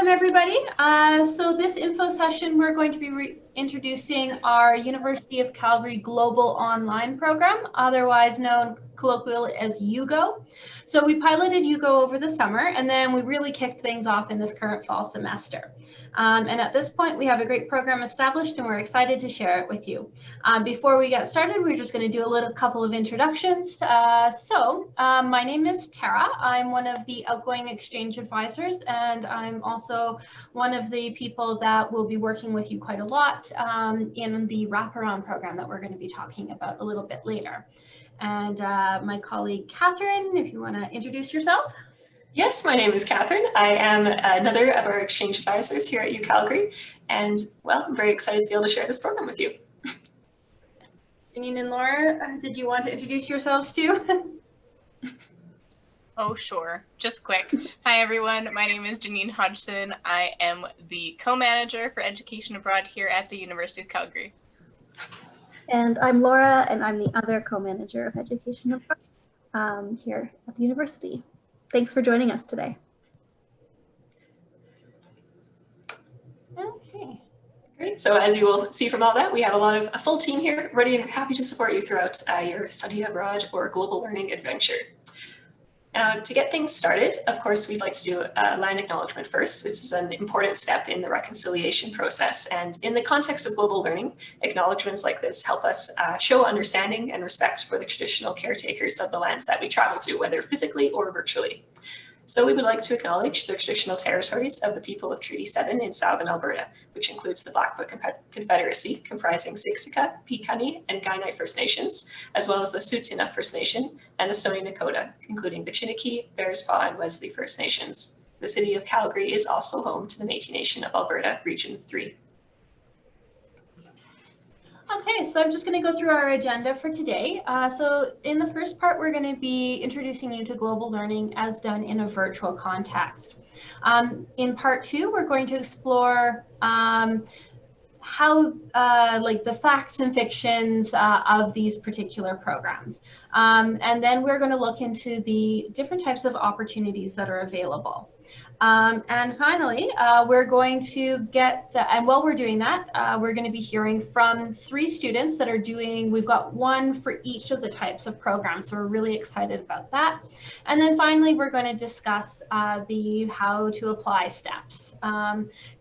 Welcome everybody. So this info session, we're going to be introducing our University of Calgary Global Online Program, otherwise known colloquially as UGo. So we piloted UGo over the summer, and then we really kicked things off in this current fall semester. And at this point, we have a great program established, and we're excited to share it with you. Before we get started, we're just going to do a couple of introductions. My name is Tara. I'm one of the outgoing exchange advisors, and I'm also one of the people that will be working with you quite a lot in the wraparound program that we're going to be talking about a little bit later. And my colleague Catherine, if you want to introduce yourself. Yes, my name is Catherine. I am another of our exchange advisors here at UCalgary, and well, I'm very excited to be able to share this program with you. Janine and Laura, did you want to introduce yourselves too? Oh, sure. Just quick. Hi, everyone. My name is Janine Hodgson. I am the co-manager for education abroad here at the University of Calgary. And I'm Laura, and I'm the other co-manager of education abroad here at the university. Thanks for joining us today. Okay. Great. So as you will see from all that, we have a full team here ready and happy to support you throughout your study abroad or global learning adventure. Now, to get things started, of course, we'd like to do a land acknowledgement first. This is an important step in the reconciliation process. And in the context of global learning, acknowledgements like this help us show understanding and respect for the traditional caretakers of the lands that we travel to, whether physically or virtually. So we would like to acknowledge the traditional territories of the people of Treaty 7 in southern Alberta, which includes the Blackfoot Confederacy, comprising Siksika, Piikani, and Kainai First Nations, as well as the Tsuut'ina First Nation and the Stoney Nakoda, including the Chiniki, Bearspaw, and Wesley First Nations. The city of Calgary is also home to the Métis Nation of Alberta, Region 3. Okay, so I'm just going to go through our agenda for today. So in the first part, we're going to be introducing you to global learning as done in a virtual context. In part two, we're going to explore how like the facts and fictions of these particular programs. And then we're going to look into the different types of opportunities that are available. And finally, we're going to get, and while we're doing that, we're going to be hearing from 3 students that are doing, we've got 1 for each of the types of programs, so we're really excited about that. And then finally, we're going to discuss the how to apply steps,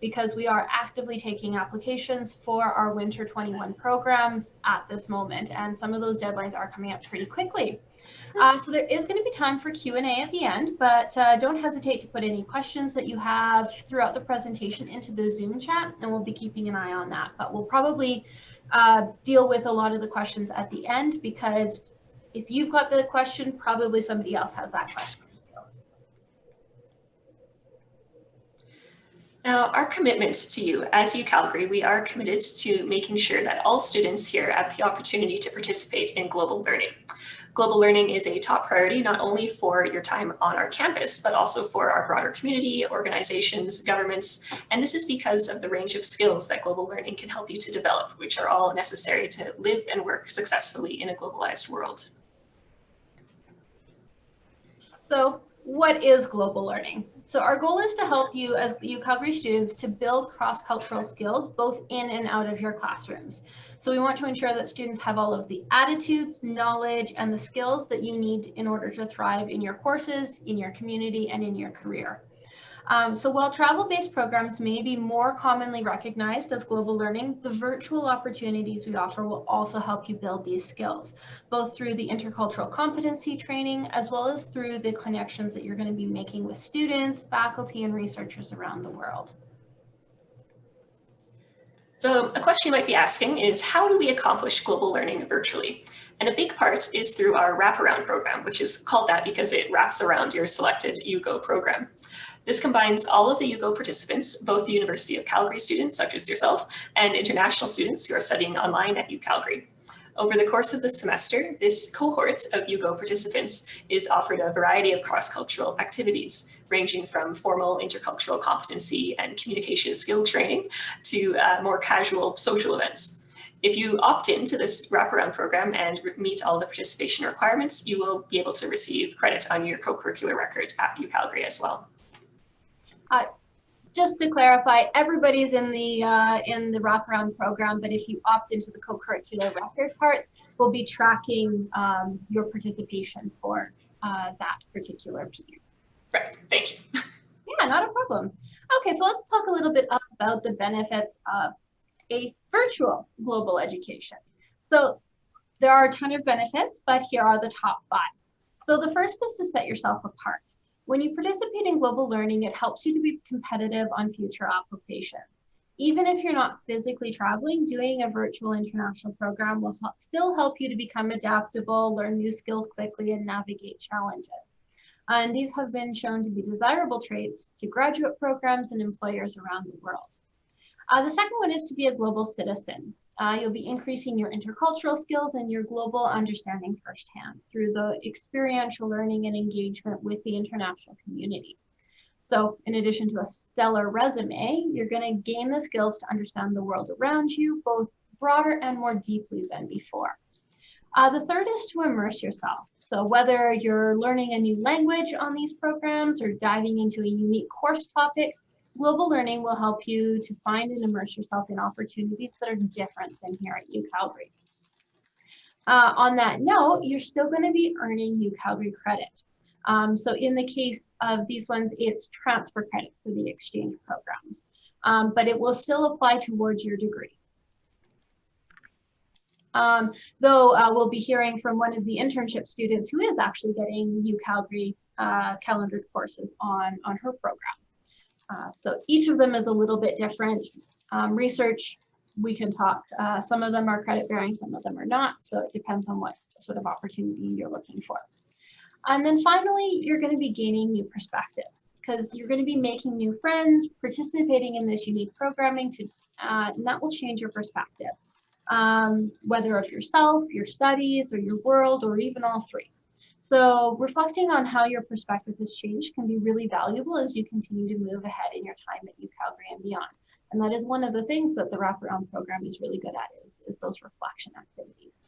because we are actively taking applications for our Winter 21 programs at this moment, and some of those deadlines are coming up pretty quickly. So there is going to be time for Q&A at the end, but don't hesitate to put any questions that you have throughout the presentation into the Zoom chat, and we'll be keeping an eye on that. But we'll probably deal with a lot of the questions at the end, because if you've got the question, probably somebody else has that question. Now, our commitment to you as UCalgary, we are committed to making sure that all students here have the opportunity to participate in global learning. Global learning is a top priority, not only for your time on our campus, but also for our broader community, organizations, governments. And this is because of the range of skills that global learning can help you to develop, which are all necessary to live and work successfully in a globalized world. So what is global learning? So our goal is to help you as UCalgary students to build cross-cultural skills both in and out of your classrooms. So we want to ensure that students have all of the attitudes, knowledge, and the skills that you need in order to thrive in your courses, in your community, and in your career. So while travel-based programs may be more commonly recognized as global learning, the virtual opportunities we offer will also help you build these skills, both through the intercultural competency training, as well as through the connections that you're going to be making with students, faculty, and researchers around the world. So a question you might be asking is, how do we accomplish global learning virtually? And a big part is through our wraparound program, which is called that because it wraps around your selected UGo program. This combines all of the UGo participants, both the University of Calgary students, such as yourself, and international students who are studying online at UCalgary. Over the course of the semester, this cohort of UGo participants is offered a variety of cross-cultural activities, ranging from formal intercultural competency and communication skill training to more casual social events. If you opt into this wraparound program and meet all the participation requirements, you will be able to receive credit on your co-curricular record at UCalgary as well. just to clarify, everybody's in the wraparound program, but if you opt into the co-curricular record part, we'll be tracking your participation for that particular piece. Right, thank you. Yeah, not a problem. Okay, so let's talk a little bit about the benefits of a virtual global education. So there are a ton of benefits, but here are the top 5. So the first is to set yourself apart. When you participate in global learning, it helps you to be competitive on future applications. Even if you're not physically traveling, doing a virtual international program will still help you to become adaptable, learn new skills quickly, and navigate challenges. And these have been shown to be desirable traits to graduate programs and employers around the world. The second one is to be a global citizen. You'll be increasing your intercultural skills and your global understanding firsthand through the experiential learning and engagement with the international community. So in addition to a stellar resume, you're going to gain the skills to understand the world around you, both broader and more deeply than before. The third is to immerse yourself. So whether you're learning a new language on these programs or diving into a unique course topic, global learning will help you to find and immerse yourself in opportunities that are different than here at UCalgary. On that note, you're still going to be earning UCalgary credit. So in the case of these ones, it's transfer credit for the exchange programs, but it will still apply towards your degree. Though we'll be hearing from one of the internship students who is actually getting UCalgary calendared courses on her program. So each of them is a little bit different. Research, we can talk. Some of them are credit bearing, some of them are not. So it depends on what sort of opportunity you're looking for. And then finally, you're going to be gaining new perspectives because you're going to be making new friends, participating in this unique programming, and that will change your perspective, whether of yourself, your studies, or your world, or even all three. So reflecting on how your perspective has changed can be really valuable as you continue to move ahead in your time at UCalgary and beyond. And that is one of the things that the wraparound program is really good at, is those reflection activities.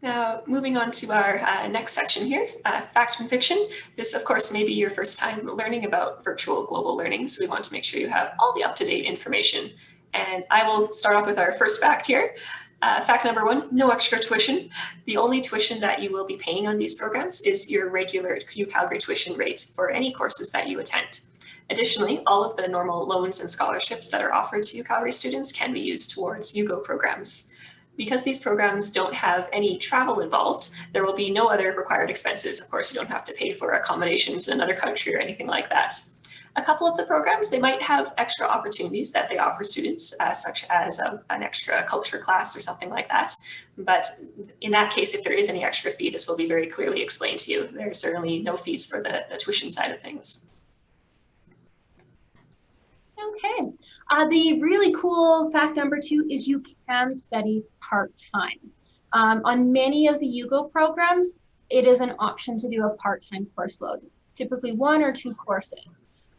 Now, moving on to our next section here, fact and fiction. This, of course, may be your first time learning about virtual global learning, so we want to make sure you have all the up-to-date information. And I will start off with our first fact here. Fact number 1, no extra tuition. The only tuition that you will be paying on these programs is your regular UCalgary tuition rate for any courses that you attend. Additionally, all of the normal loans and scholarships that are offered to UCalgary students can be used towards UGo programs. Because these programs don't have any travel involved, there will be no other required expenses. Of course, you don't have to pay for accommodations in another country or anything like that. A couple of the programs, they might have extra opportunities that they offer students, such as an extra culture class or something like that. But in that case, if there is any extra fee, this will be very clearly explained to you. There are certainly no fees for the tuition side of things. Okay. The really cool fact number 2 is you can study part-time. On many of the UGo programs, it is an option to do a part-time course load, typically 1 or 2 courses.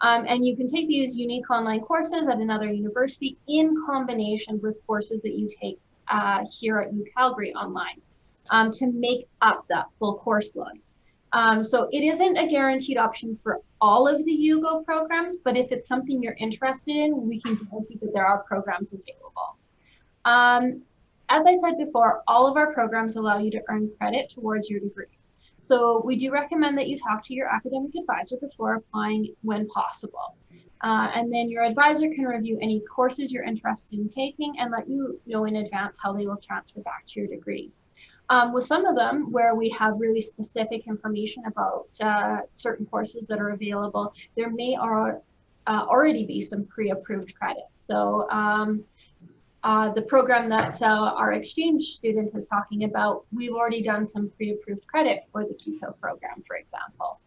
And you can take these unique online courses at another university in combination with courses that you take here at UCalgary online to make up that full course load. So it isn't a guaranteed option for all of the UGo programs, but if it's something you're interested in, we can guarantee that there are programs available. As I said before, all of our programs allow you to earn credit towards your degree. So we do recommend that you talk to your academic advisor before applying when possible. And then your advisor can review any courses you're interested in taking and let you know in advance how they will transfer back to your degree. With some of them, where we have really specific information about certain courses that are available, there may already be some pre-approved credits. So the program that our exchange student is talking about, we've already done some pre-approved credit for the Quito program, for example.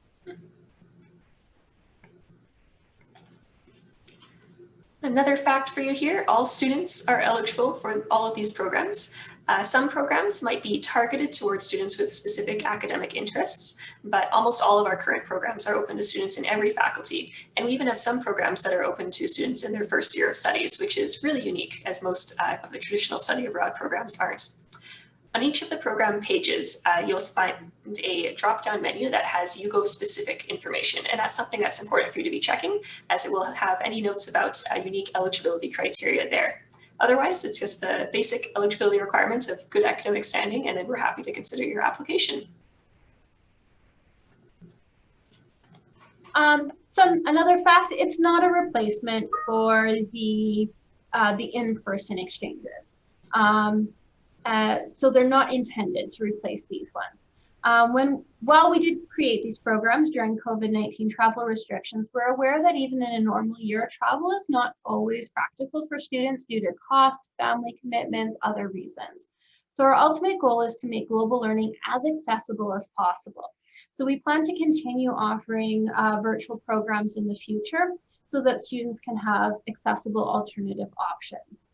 Another fact for you here, all students are eligible for all of these programs. Some programs might be targeted towards students with specific academic interests, but almost all of our current programs are open to students in every faculty. And we even have some programs that are open to students in their first year of studies, which is really unique, as most of the traditional study abroad programs aren't. On each of the program pages, you'll find a drop-down menu that has UGo-specific information, and that's something that's important for you to be checking, as it will have any notes about unique eligibility criteria there. Otherwise, it's just the basic eligibility requirements of good academic standing, and then we're happy to consider your application. Another fact, it's not a replacement for the in-person exchanges. So they're not intended to replace these ones. While we did create these programs during COVID-19 travel restrictions, we're aware that even in a normal year, travel is not always practical for students due to cost, family commitments, other reasons. So our ultimate goal is to make global learning as accessible as possible. So we plan to continue offering virtual programs in the future so that students can have accessible alternative options.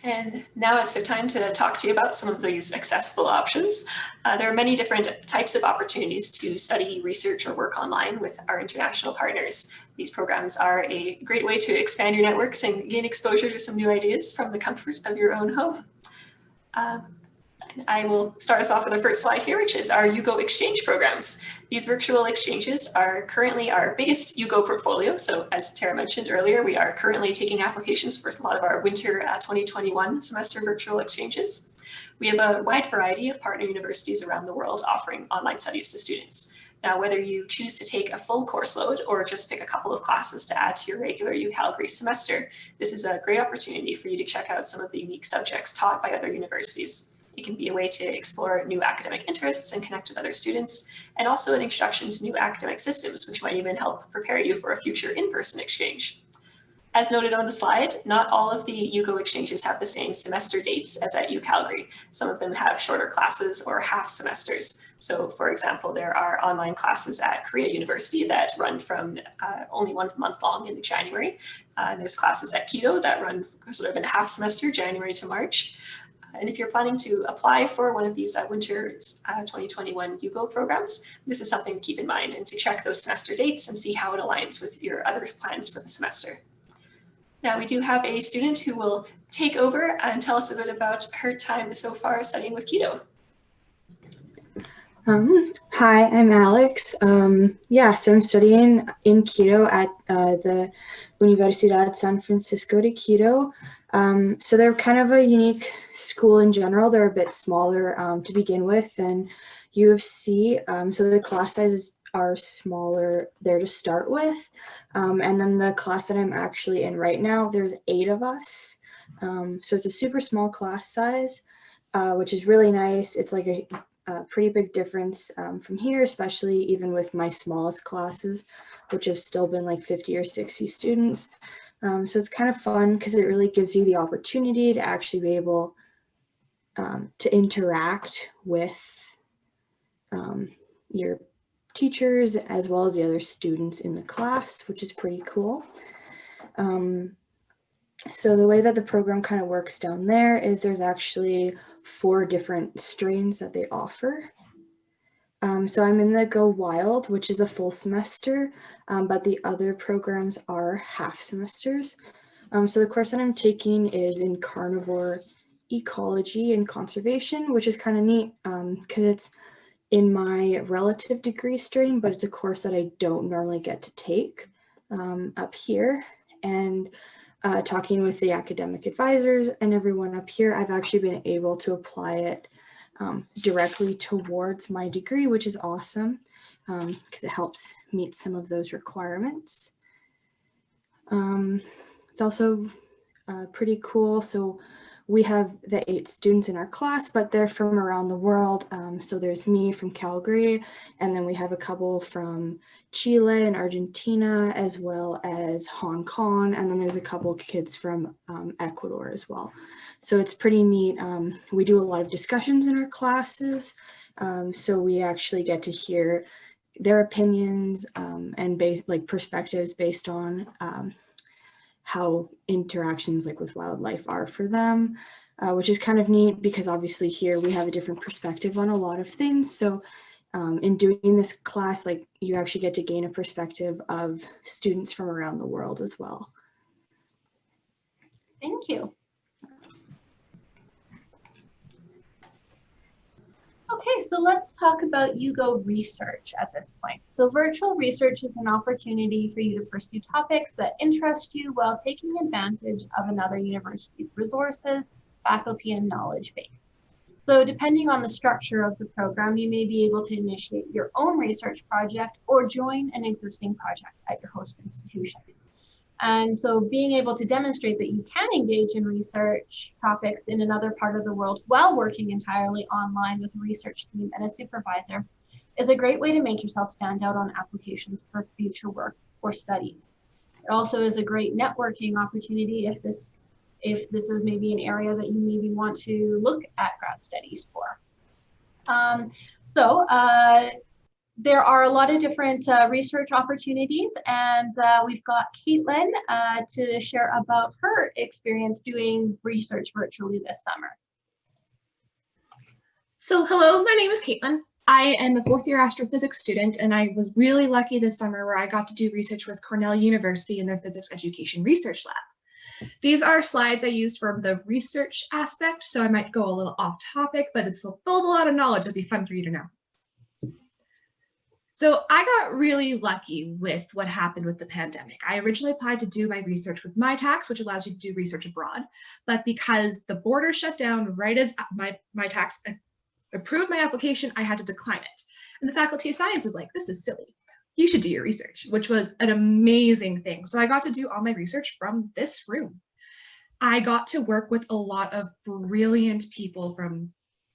And now it's the time to talk to you about some of these accessible options. There are many different types of opportunities to study, research, or work online with our international partners. These programs are a great way to expand your networks and gain exposure to some new ideas from the comfort of your own home. I will start us off with the first slide here, which is our UGo Exchange programs. These virtual exchanges are currently our biggest UGo portfolio. So as Tara mentioned earlier, we are currently taking applications for a lot of our winter 2021 semester virtual exchanges. We have a wide variety of partner universities around the world offering online studies to students. Now, whether you choose to take a full course load or just pick a couple of classes to add to your regular UCalgary semester, this is a great opportunity for you to check out some of the unique subjects taught by other universities. It can be a way to explore new academic interests and connect with other students, and also an introduction to new academic systems, which might even help prepare you for a future in-person exchange. As noted on the slide, not all of the UGo exchanges have the same semester dates as at UCalgary. Some of them have shorter classes or half semesters. So for example, there are online classes at Korea University that run from only 1 month long in January. And there's classes at Keto that run sort of in a half semester, January to March. And if you're planning to apply for one of these winter 2021 UGo programs, this is something to keep in mind and to check those semester dates and see how it aligns with your other plans for the semester. Now, we do have a student who will take over and tell us a bit about her time so far studying with Keto. Hi, I'm Alex. So I'm studying in Quito at the Universidad San Francisco de Quito. So they're kind of a unique school in general. They're a bit smaller to begin with than U of C. So the class sizes are smaller there to start with. And then the class that I'm actually in right now, there's 8 of us. So it's a super small class size, which is really nice. It's like a pretty big difference from here, especially even with my smallest classes, which have still been like 50 or 60 students. So it's kind of fun because it really gives you the opportunity to actually be able to interact with your teachers as well as the other students in the class, which is pretty cool. So the way that the program kind of works down there is there's actually 4 different strains that they offer. So I'm in the Go Wild, which is a full semester, but the other programs are half semesters. So the course that I'm taking is in carnivore ecology and conservation, which is kind of neat because it's in my relative degree strain, but it's a course that I don't normally get to take up here. And talking with the academic advisors and everyone up here, I've actually been able to apply it directly towards my degree, which is awesome because it helps meet some of those requirements. It's also pretty cool. So we have the 8 students in our class, but they're from around the world. So there's me from Calgary, and then we have a couple from Chile and Argentina, as well as Hong Kong. And then there's a couple kids from Ecuador as well. So it's pretty neat. We do a lot of discussions in our classes. So we actually get to hear their opinions and perspectives based on how interactions like with wildlife are for them, which is kind of neat because obviously here we have a different perspective on a lot of things. So in doing this class, like you actually get to gain a perspective of students from around the world as well. Thank you. So let's talk about UGo research at this point. So virtual research is an opportunity for you to pursue topics that interest you while taking advantage of another university's resources, faculty, and knowledge base. So depending on the structure of the program, you may be able to initiate your own research project or join an existing project at your host institution. And so being able to demonstrate that you can engage in research topics in another part of the world while working entirely online with a research team and a supervisor is a great way to make yourself stand out on applications for future work or studies. It also is a great networking opportunity if this is maybe an area that you maybe want to look at grad studies for. There are a lot of different research opportunities, and we've got Caitlin to share about her experience doing research virtually this summer. So hello, my name is Caitlin. I am a fourth-year astrophysics student, and I was really lucky this summer where I got to do research with Cornell University in their Physics Education Research Lab. These are slides I used from the research aspect, so I might go a little off topic, but it's full of a lot of knowledge that'll be fun for you to know. So I got really lucky with what happened with the pandemic. I originally applied to do my research with MyTax, which allows you to do research abroad. But because the border shut down right as MyTax approved my application, I had to decline it. And the Faculty of Science was like, this is silly. You should do your research, which was an amazing thing. So I got to do all my research from this room. I got to work with a lot of brilliant people from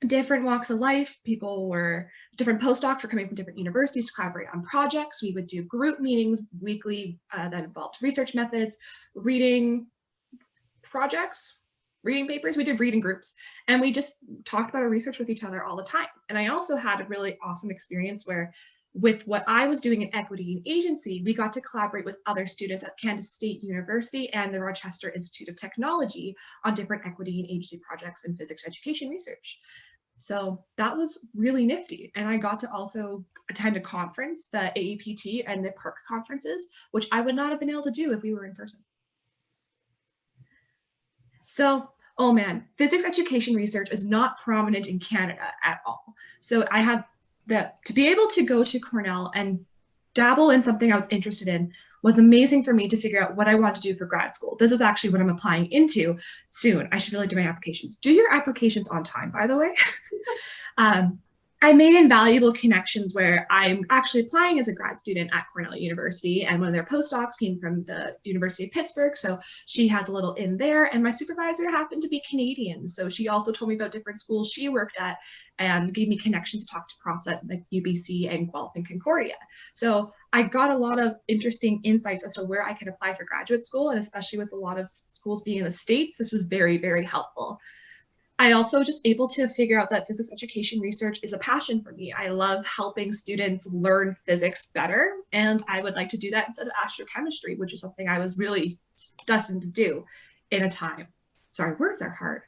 different walks of life. Different postdocs were coming from different universities to collaborate on projects. We would do group meetings weekly that involved research methods, reading projects, reading papers. We did reading groups, and we just talked about our research with each other all the time. And I also had a really awesome experience where with what I was doing in equity and agency, we got to collaborate with other students at Kansas State University and the Rochester Institute of Technology on different equity and agency projects in physics education research. So that was really nifty. And I got to also attend a conference, the AEPT and the PERC conferences, which I would not have been able to do if we were in person. So, oh man, physics education research is not prominent in Canada at all. So I had to be able to go to Cornell and dabble in something I was interested in was amazing for me to figure out what I want to do for grad school. This is actually what I'm applying into soon. I should really do my applications. Do your applications on time, by the way. I made invaluable connections where I'm actually applying as a grad student at Cornell University, and one of their postdocs came from the University of Pittsburgh, so she has a little in there, and my supervisor happened to be Canadian, so she also told me about different schools she worked at and gave me connections to talk to profs at like UBC and Guelph and Concordia. So I got a lot of interesting insights as to where I could apply for graduate school, and especially with a lot of schools being in the States, this was very, very helpful. I also just able to figure out that physics education research is a passion for me. I love helping students learn physics better, and I would like to do that instead of astrochemistry, which is something I was really destined to do in a time. Sorry, words are hard.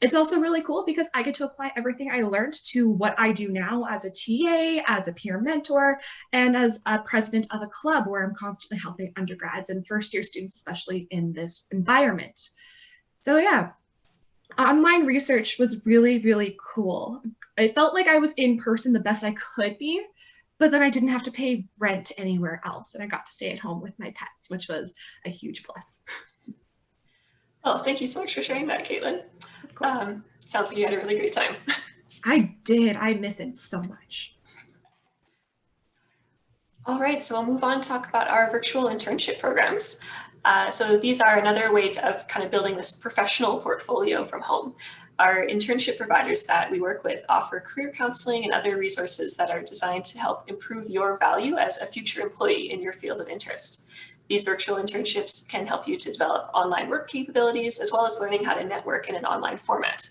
It's also really cool because I get to apply everything I learned to what I do now as a TA, as a peer mentor, and as a president of a club where I'm constantly helping undergrads and first-year students, especially in this environment. So yeah. Online research was really, really cool. I felt like I was in person the best I could be, but then I didn't have to pay rent anywhere else, and I got to stay at home with my pets, which was a huge plus. Oh, thank you so much for sharing that, Caitlin. Sounds like you had a really great time. I did. I miss it so much. All right, so we'll move on to talk about our virtual internship programs. So these are another way of kind of building this professional portfolio from home. Our internship providers that we work with offer career counseling and other resources that are designed to help improve your value as a future employee in your field of interest. These virtual internships can help you to develop online work capabilities as well as learning how to network in an online format.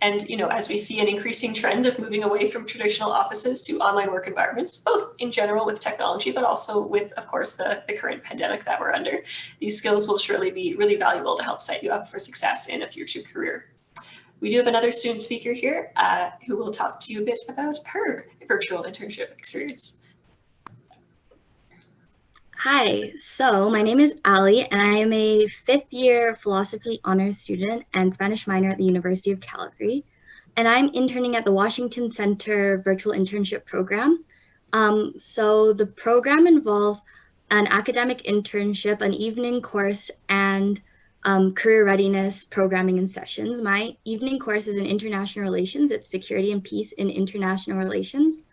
And as we see an increasing trend of moving away from traditional offices to online work environments, both in general with technology, but also with, of course, the current pandemic that we're under, these skills will surely be really valuable to help set you up for success in a future career. We do have another student speaker here who will talk to you a bit about her virtual internship experience. Hi, so my name is Ali, and I am a fifth-year philosophy honors student and Spanish minor at the University of Calgary. and I'm interning at the Washington Center Virtual Internship Program. So the program involves an academic internship, an evening course, and career readiness programming and sessions. My evening course is in international relations. It's security and peace in international relations.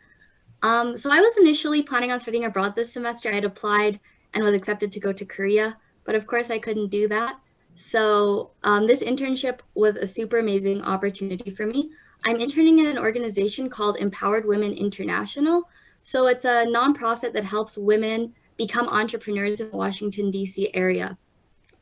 So I was initially planning on studying abroad this semester. I had applied and was accepted to go to Korea, but of course I couldn't do that. So this internship was a super amazing opportunity for me. I'm interning in an organization called Empowered Women International. So it's a nonprofit that helps women become entrepreneurs in the Washington, D.C. area.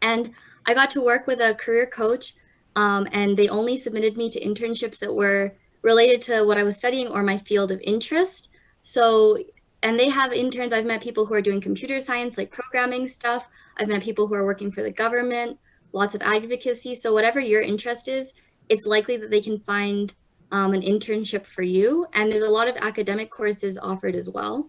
And I got to work with a career coach, and they only submitted me to internships that were related to what I was studying or my field of interest. So, and they have interns. I've met people who are doing computer science, like programming stuff. I've met people who are working for the government, lots of advocacy. So whatever your interest is, it's likely that they can find an internship for you. And there's a lot of academic courses offered as well.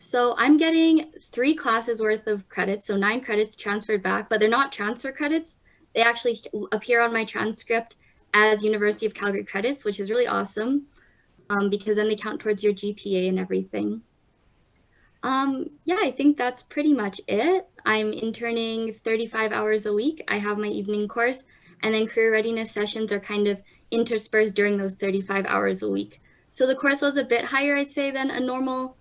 So I'm getting 3 classes worth of credits, so 9 credits transferred back, but they're not transfer credits. They actually appear on my transcript as University of Calgary credits, which is really awesome because then they count towards your GPA and everything. Yeah, I think that's pretty much it. I'm interning 35 hours a week. I have my evening course, and then career readiness sessions are kind of interspersed during those 35 hours a week. So the course load's a bit higher, I'd say, than a normal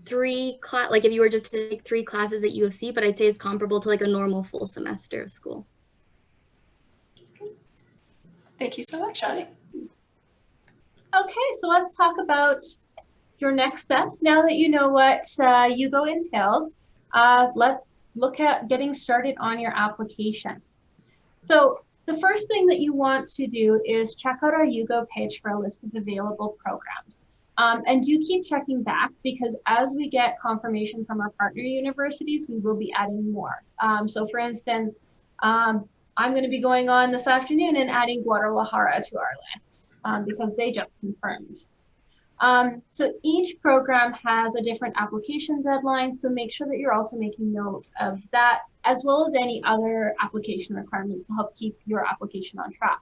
3 class, like if you were just to take 3 classes at U of C, but I'd say it's comparable to like a normal full semester of school. Thank you so much, Ali. Okay, so let's talk about your next steps. Now that you know what UGo entails, let's look at getting started on your application. So the first thing that you want to do is check out our UGo page for a list of available programs. And do keep checking back, because as we get confirmation from our partner universities, we will be adding more. So for instance, I'm going to be going on this afternoon and adding Guadalajara to our list because they just confirmed. So each program has a different application deadline, so make sure that you're also making note of that, as well as any other application requirements to help keep your application on track.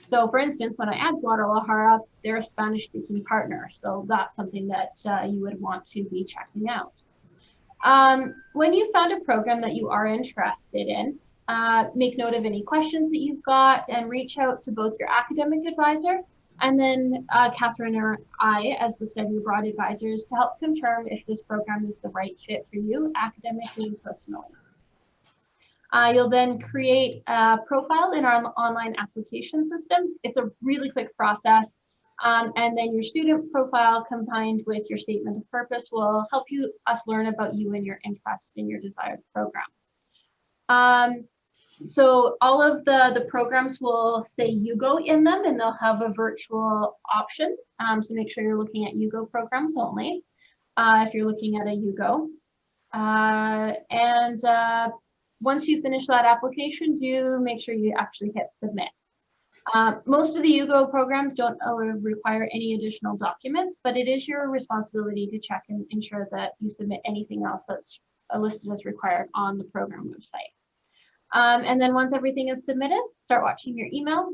So for instance, when I add Guadalajara, they're a Spanish-speaking partner, so that's something that you would want to be checking out. When you found a program that you are interested in, make note of any questions that you've got and reach out to both your academic advisor and then Catherine or I as the study abroad advisors to help confirm if this program is the right fit for you academically and personally. You'll then create a profile in our online application system. It's a really quick process. And then your student profile combined with your statement of purpose will help us learn about you and your interest in your desired program. So all of the programs will say UGo in them, and they'll have a virtual option. So make sure you're looking at UGo programs only if you're looking at a UGo. Once you finish that application, do make sure you actually hit submit. Most of the UGo programs don't require any additional documents, but it is your responsibility to check and ensure that you submit anything else that's listed as required on the program website. And then once everything is submitted, start watching your email.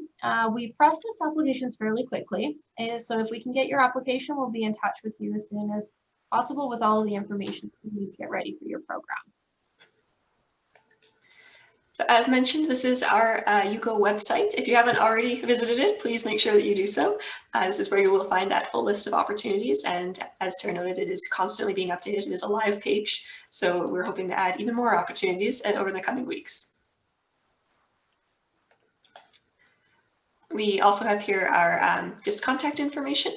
We process applications fairly quickly. So if we can get your application, we'll be in touch with you as soon as possible with all of the information you need to get ready for your program. So as mentioned, this is our UGo website. If you haven't already visited it, please make sure that you do so. This is where you will find that full list of opportunities. And as Tara noted, it is constantly being updated. It is a live page. So we're hoping to add even more opportunities over the coming weeks. We also have here our just contact information.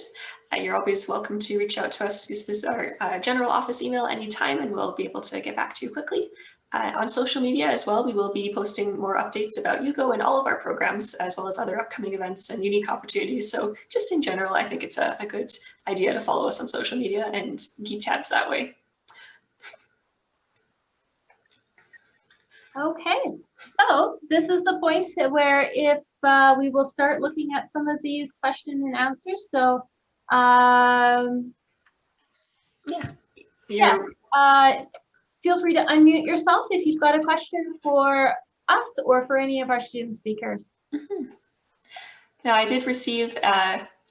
You're always welcome to reach out to us. This is our general office email anytime, and we'll be able to get back to you quickly. On social media as well, we will be posting more updates about UGo and all of our programs, as well as other upcoming events and unique opportunities. So just in general, I think it's a good idea to follow us on social media and keep tabs that way. Okay, so this is the point where if we will start looking at some of these question and answers. So feel free to unmute yourself if you've got a question for us or for any of our student speakers. Now, I did receive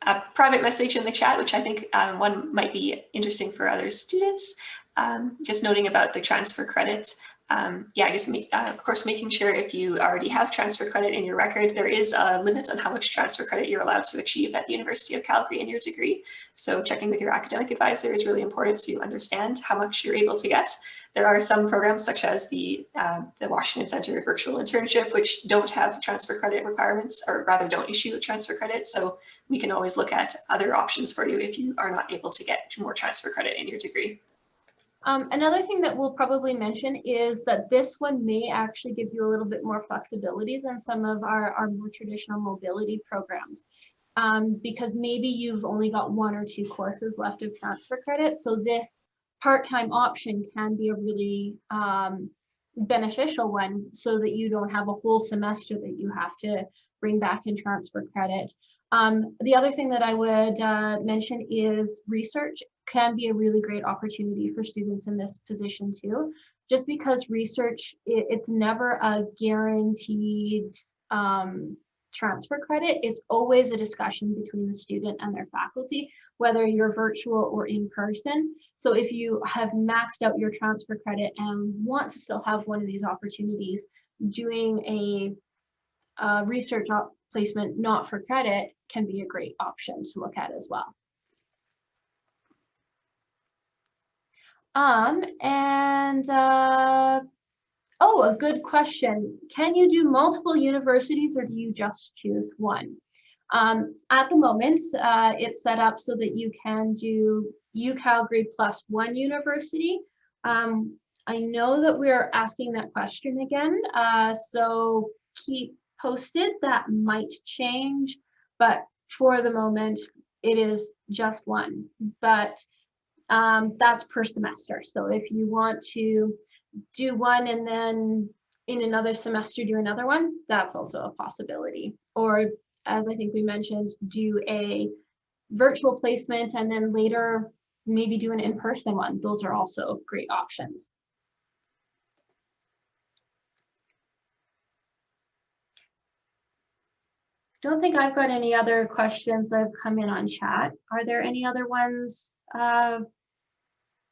a private message in the chat, which I think one might be interesting for other students, just noting about the transfer credit. Yeah, I guess, of course, making sure if you already have transfer credit in your record, there is a limit on how much transfer credit you're allowed to achieve at the University of Calgary in your degree. So checking with your academic advisor is really important so you understand how much you're able to get. There are some programs such as the Washington Center Virtual Internship, which don't have transfer credit requirements, or rather don't issue transfer credit. So we can always look at other options for you if you are not able to get more transfer credit in your degree. Another thing that we'll probably mention is that this one may actually give you a little bit more flexibility than some of our more traditional mobility programs, because maybe you've only got 1 or 2 courses left of transfer credit. So this part-time option can be a really beneficial one, so that you don't have a whole semester that you have to bring back in transfer credit. The other thing that I would mention is research can be a really great opportunity for students in this position too, just because research, it's never a guaranteed transfer credit. It's always a discussion between the student and their faculty, whether you're virtual or in person. So if you have maxed out your transfer credit and want to still have one of these opportunities, doing a research placement not for credit can be a great option to look at as well. Oh, a good question. Can you do multiple universities or do you just choose one? At the moment, it's set up so that you can do UCalgary plus 1 university. I know that we're asking that question again, so keep posted. That might change, but for the moment, it is just 1. But that's per semester. So if you want to do 1 and then in another semester do another one, that's also a possibility. Or, as I think we mentioned, do a virtual placement and then later maybe do an in-person one. Those are also great options. Don't think I've got any other questions that have come in on chat. Are there any other ones that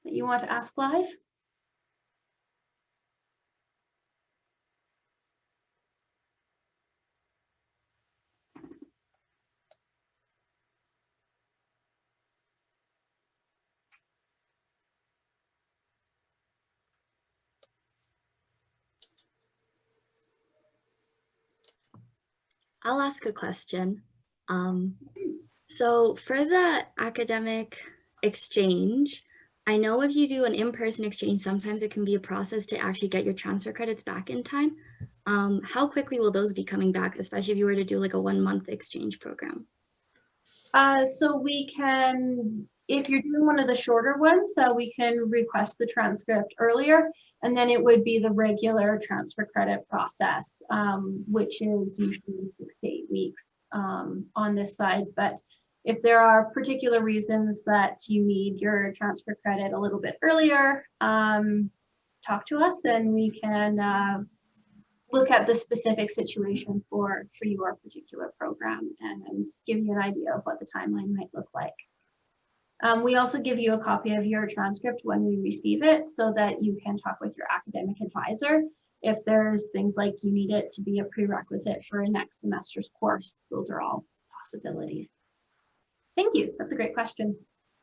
you want to ask live? I'll ask a question. So for the academic exchange, I know if you do an in-person exchange, sometimes it can be a process to actually get your transfer credits back in time. How quickly will those be coming back, especially if you were to do like a 1-month exchange program? So we can, if you're doing one of the shorter ones, we can request the transcript earlier, and then it would be the regular transfer credit process, which is usually 6 to 8 weeks on this side. But if there are particular reasons that you need your transfer credit a little bit earlier, talk to us and we can look at the specific situation for your particular program and give you an idea of what the timeline might look like. We also give you a copy of your transcript when we receive it so that you can talk with your academic advisor. If there's things like you need it to be a prerequisite for a next semester's course, those are all possibilities. Thank you. That's a great question.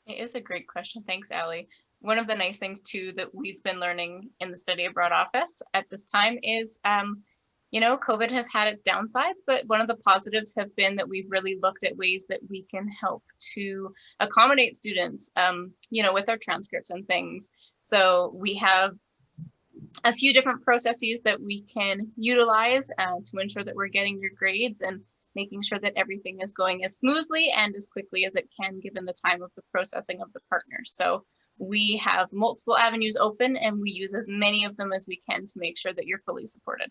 It is a great question. Thanks, Allie. One of the nice things too that we've been learning in the study abroad office at this time is, you know, COVID has had its downsides, but one of the positives have been that we've really looked at ways that we can help to accommodate students, you know, with our transcripts and things. So we have a few different processes that we can utilize to ensure that we're getting your grades and making sure that everything is going as smoothly and as quickly as it can given the time of the processing of the partners. So we have multiple avenues open and we use as many of them as we can to make sure that you're fully supported.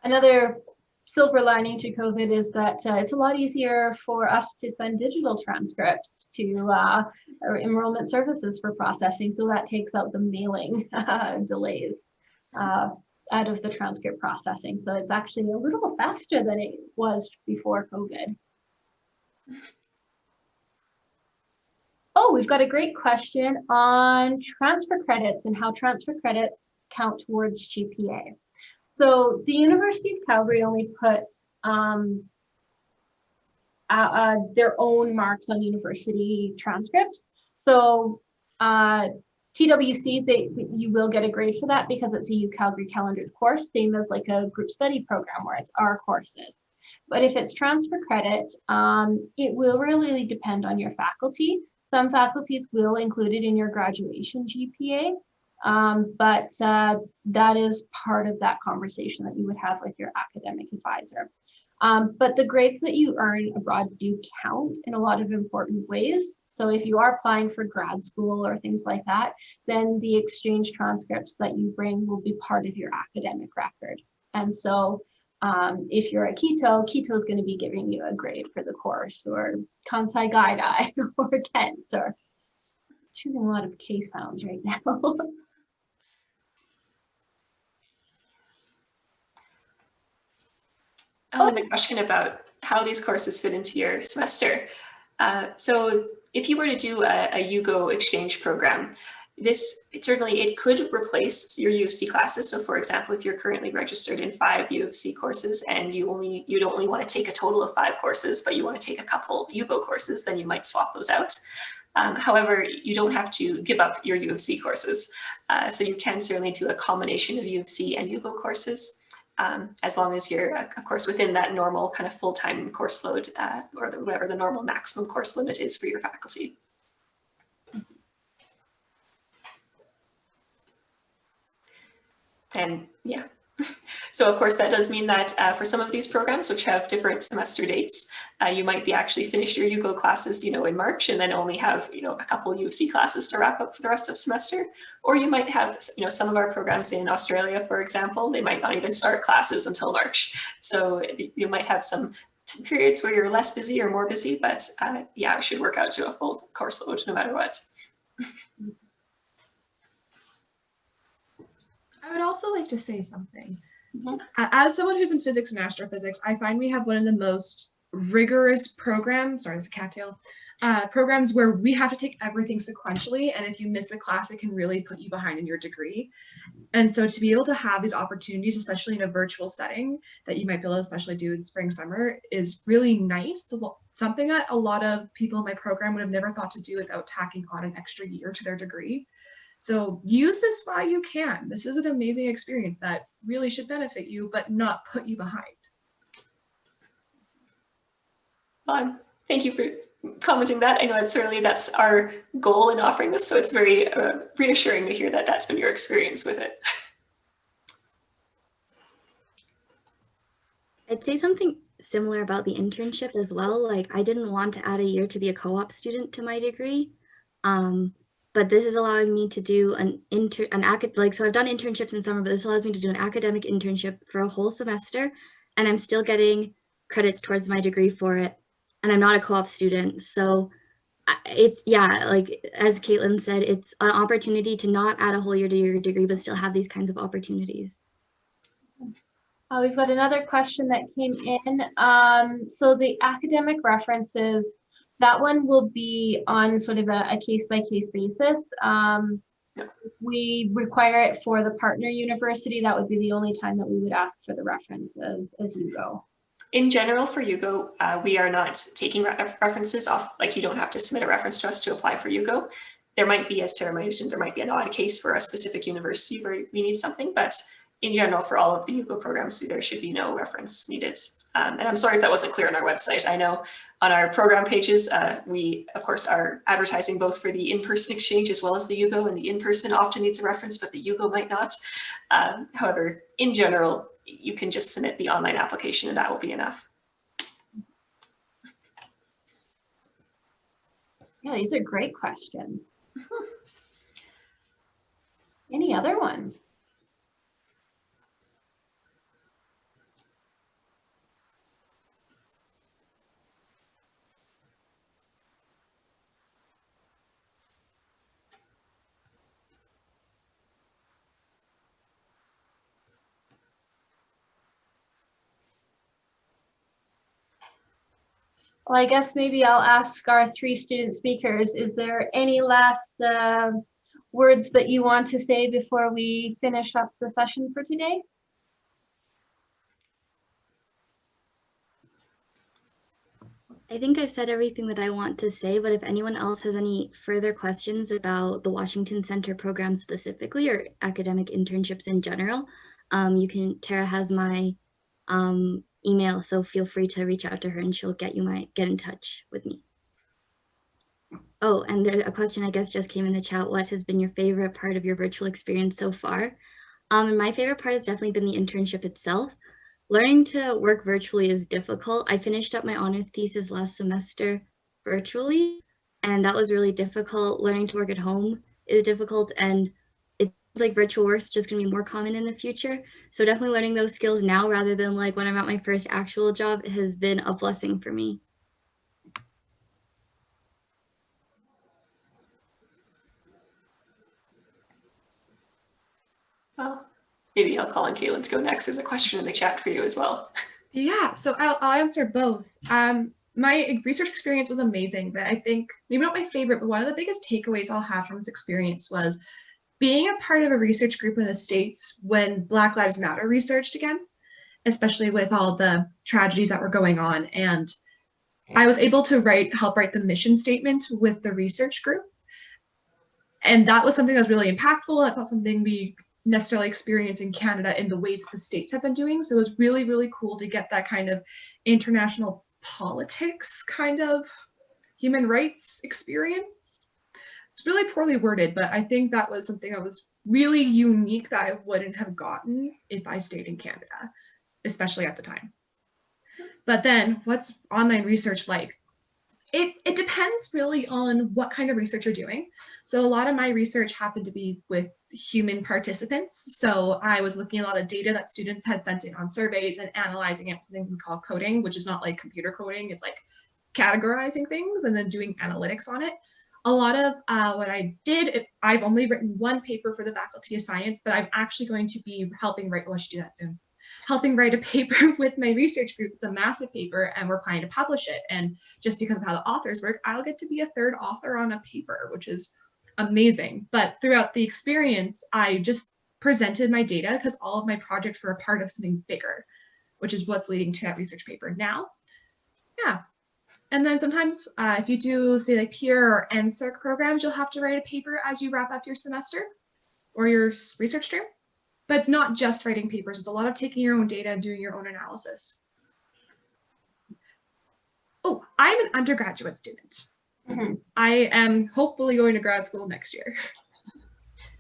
Another silver lining to COVID is that it's a lot easier for us to send digital transcripts to enrollment services for processing. So that takes out the mailing delays out of the transcript processing. So it's actually a little faster than it was before COVID. Oh, we've got a great question on transfer credits and how transfer credits count towards GPA. So the University of Calgary only puts their own marks on university transcripts. So TWC, you will get a grade for that because it's a UCalgary calendared course, same as like a group study program where it's our courses. But if it's transfer credit, it will really depend on your faculty. Some faculties will include it in your graduation GPA, but that is part of that conversation that you would have with your academic advisor. But the grades that you earn abroad do count in a lot of important ways. So if you are applying for grad school or things like that, then the exchange transcripts that you bring will be part of your academic record. And so if you're a Keto is going to be giving you a grade for the course, or Kansai Gaidai, or Kents, or choosing a lot of K sounds right now. Oh, and the question about how these courses fit into your semester. So if you were to do a UGo Exchange program, this certainly, it could replace your U of C classes. So for example, if you're currently registered in 5 U of C courses and you'd only want to take a total of 5 courses, but you want to take a couple UGo courses, then you might swap those out. However, you don't have to give up your U of C courses. So you can certainly do a combination of U of C and UGo courses, as long as you're, of course, within that normal kind of full-time course load, or whatever the normal maximum course limit is for your faculty. And yeah, so of course that does mean that for some of these programs which have different semester dates, you might be actually finished your UGo classes, in March, and then only have, a couple U of C classes to wrap up for the rest of semester. Or you might have, some of our programs in Australia, for example, they might not even start classes until March. So you might have some periods where you're less busy or more busy, but yeah, it should work out to a full course load no matter what. I would also like to say something. Mm-hmm. As someone who's in physics and astrophysics, I find we have one of the most rigorous programs, sorry, it's a cattail, programs where we have to take everything sequentially. And if you miss a class, it can really put you behind in your degree. And so to be able to have these opportunities, especially in a virtual setting that you might be able to especially do in spring, summer, is really nice. Something that a lot of people in my program would have never thought to do without tacking on an extra year to their degree. So use this while you can. This is an amazing experience that really should benefit you, but not put you behind. Well, thank you for commenting that. I know that's our goal in offering this, so it's very reassuring to hear that that's been your experience with it. I'd say something similar about the internship as well. Like, I didn't want to add a year to be a co-op student to my degree. But this is allowing me to do so I've done internships in summer, but this allows me to do an academic internship for a whole semester, and I'm still getting credits towards my degree for it. And I'm not a co-op student. So it's, yeah, like as Caitlin said, it's an opportunity to not add a whole year to your degree, but still have these kinds of opportunities. We've got another question that came in. So the academic references, that one will be on sort of a case-by-case basis. We require it for the partner university. That would be the only time that we would ask for the references as UGo. In general, for UGo, we are not taking references off. Like, you don't have to submit a reference to us to apply for UGo. There might be, as Tara mentioned, there might be an odd case for a specific university where we need something, but in general, for all of the UGo programs, there should be no reference needed. And I'm sorry if that wasn't clear on our website. I know on our program pages, we, of course, are advertising both for the in-person exchange as well as the UGo, and the in-person often needs a reference, but the UGo might not. However, in general, you can just submit the online application and that will be enough. Yeah, these are great questions. Any other ones? Well, I guess maybe I'll ask our 3 student speakers, is there any last words that you want to say before we finish up the session for today? I think I've said everything that I want to say, but if anyone else has any further questions about the Washington Center program specifically or academic internships in general, Tara has my email, so feel free to reach out to her and she'll get in touch with me. Oh, and there's a question I guess just came in the chat. What has been your favorite part of your virtual experience so far? And my favorite part has definitely been the internship itself. Learning to work virtually is difficult. I finished up my honors thesis last semester virtually, and that was really difficult. Learning to work at home is difficult, and it seems like virtual work is just going to be more common in the future. So definitely learning those skills now rather than like when I'm at my first actual job has been a blessing for me. Well, maybe I'll call on Caitlin to go next. There's a question in the chat for you as well. Yeah, so I'll answer both. My research experience was amazing, but I think maybe not my favorite, but one of the biggest takeaways I'll have from this experience was being a part of a research group in the States when Black Lives Matter researched again, especially with all the tragedies that were going on. And I was able to help write the mission statement with the research group. And that was something that was really impactful. That's not something we necessarily experience in Canada in the ways that the States have been doing. So it was really, really cool to get that kind of international politics kind of human rights experience. It's really poorly worded, but I think that was something that was really unique that I wouldn't have gotten if I stayed in Canada, especially at the time. But then what's online research like? It depends really on what kind of research you're doing. So a lot of my research happened to be with human participants. So I was looking at a lot of data that students had sent in on surveys and analyzing it, something we call coding, which is not like computer coding. It's like categorizing things and then doing analytics on it. A lot of what I did, I've only written one paper for the Faculty of Science, but I'm actually going to be helping write, I should do that soon. Helping write a paper with my research group. It's a massive paper and we're planning to publish it. And just because of how the authors work, I'll get to be a third author on a paper, which is amazing. But throughout the experience, I just presented my data because all of my projects were a part of something bigger, which is what's leading to that research paper now. Yeah. And then sometimes if you do say like peer or NSERC programs, you'll have to write a paper as you wrap up your semester or your research term. But it's not just writing papers. It's a lot of taking your own data and doing your own analysis. Oh, I'm an undergraduate student. Mm-hmm. I am hopefully going to grad school next year.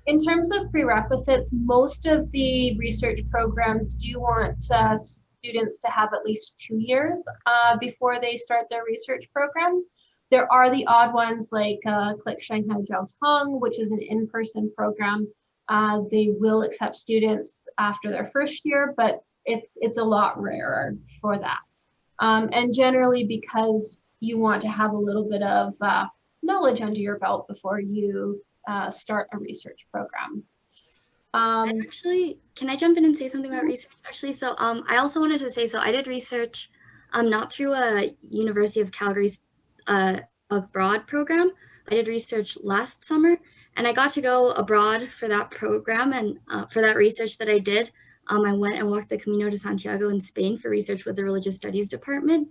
In terms of prerequisites, most of the research programs do want students to have at least 2 years before they start their research programs. There are the odd ones like Click Shanghai Jiao Tong, which is an in-person program. They will accept students after their first year, but it's a lot rarer for that. And generally because you want to have a little bit of knowledge under your belt before you start a research program. Actually, can I jump in and say something about research? Actually, so I also wanted to say, so I did research not through a University of Calgary's abroad program. I did research last summer, and I got to go abroad for that program and for that research that I did. I went and walked the Camino de Santiago in Spain for research with the Religious Studies Department.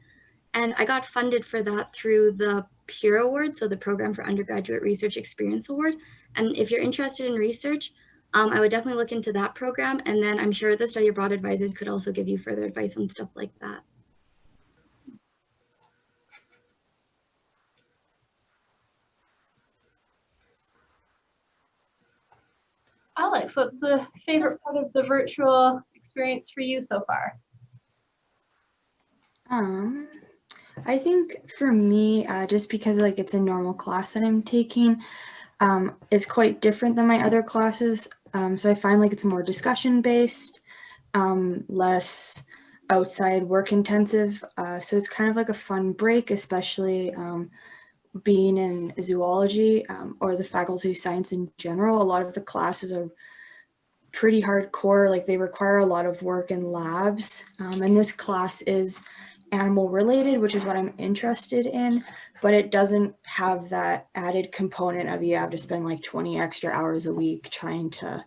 And I got funded for that through the PURE Award, so the Program for Undergraduate Research Experience Award. And if you're interested in research, I would definitely look into that program. And then I'm sure the study abroad advisors could also give you further advice on stuff like that. Alex, what's the favorite part of the virtual experience for you so far? I think for me, just because like it's a normal class that I'm taking, it's quite different than my other classes. So I find like it's more discussion based, less outside work intensive. So it's kind of like a fun break, especially being in zoology or the Faculty of Science in general. A lot of the classes are pretty hardcore, like they require a lot of work in labs. And this class is animal related, which is what I'm interested in, but it doesn't have that added component of you have to spend like 20 extra hours a week trying to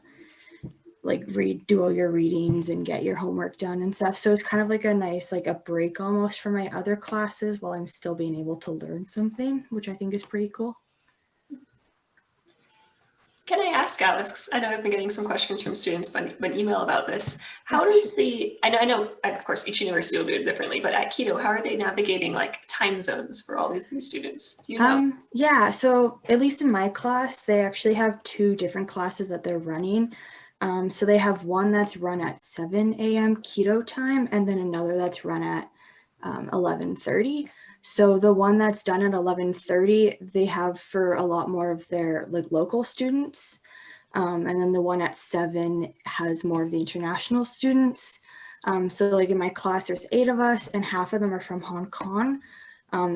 like do all your readings and get your homework done and stuff. So it's kind of like a nice, like a break almost from my other classes while I'm still being able to learn something, which I think is pretty cool. Can I ask Alex, I know I've been getting some questions from students by email about this. How does I know, of course, each university will do it differently, but at Keto, how are they navigating like time zones for all these students? Do you know? Yeah, so at least in my class, they actually have 2 different classes that they're running. So they have one that's run at 7 a.m. Keto time, and then another that's run at 11:30. So the one that's done at 11:30, they have for a lot more of their like local students. And then the one at 7 has more of the international students. So like in my class, there's 8 of us and half of them are from Hong Kong.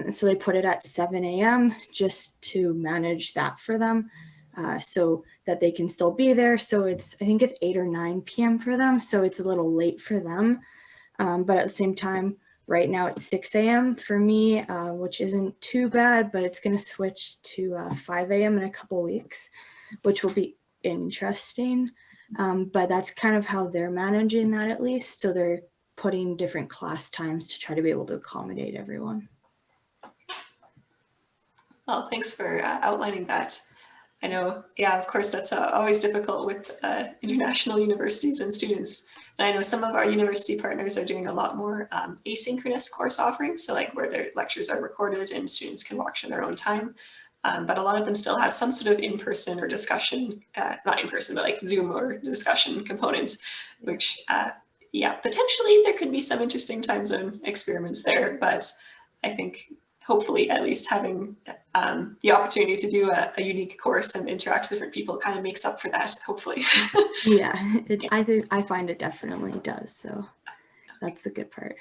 So they put it at 7 a.m. just to manage that for them so that they can still be there. So I think it's 8 or 9 p.m. for them. So it's a little late for them. But at the same time, right now it's 6 a.m. for me, which isn't too bad, but it's going to switch to 5 a.m. in a couple weeks, which will be interesting. But that's kind of how they're managing that at least. So they're putting different class times to try to be able to accommodate everyone. Well, thanks for outlining that. I know, yeah, of course, that's always difficult with international universities and students. And I know some of our university partners are doing a lot more asynchronous course offerings, so like where their lectures are recorded and students can watch in their own time. But a lot of them still have some sort of in-person or discussion, not in-person, but like Zoom or discussion components, which, yeah, potentially there could be some interesting time zone experiments there, but I think hopefully at least having the opportunity to do a unique course and interact with different people kind of makes up for that, hopefully. Yeah, I find it definitely does. So that's the good part.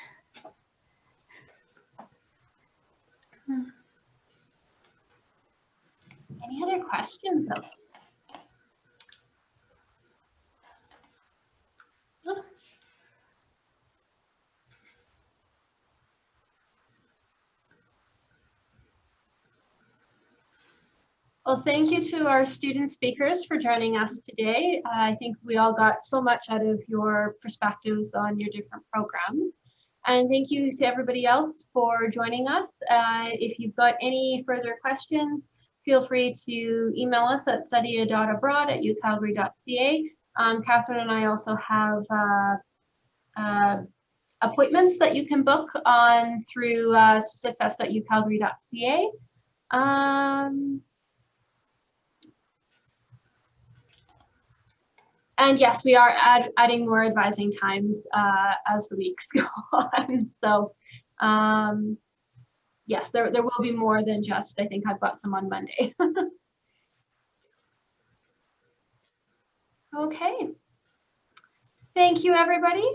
Any other questions? Well, thank you to our student speakers for joining us today. I think we all got so much out of your perspectives on your different programs. And thank you to everybody else for joining us. If you've got any further questions, feel free to email us at study.abroad@ucalgary.ca. Catherine and I also have appointments that you can book on through success.ucalgary.ca. And yes, we are adding more advising times as the weeks go on. So yes, there will be more than just, I think I've got some on Monday. Okay. Thank you, everybody.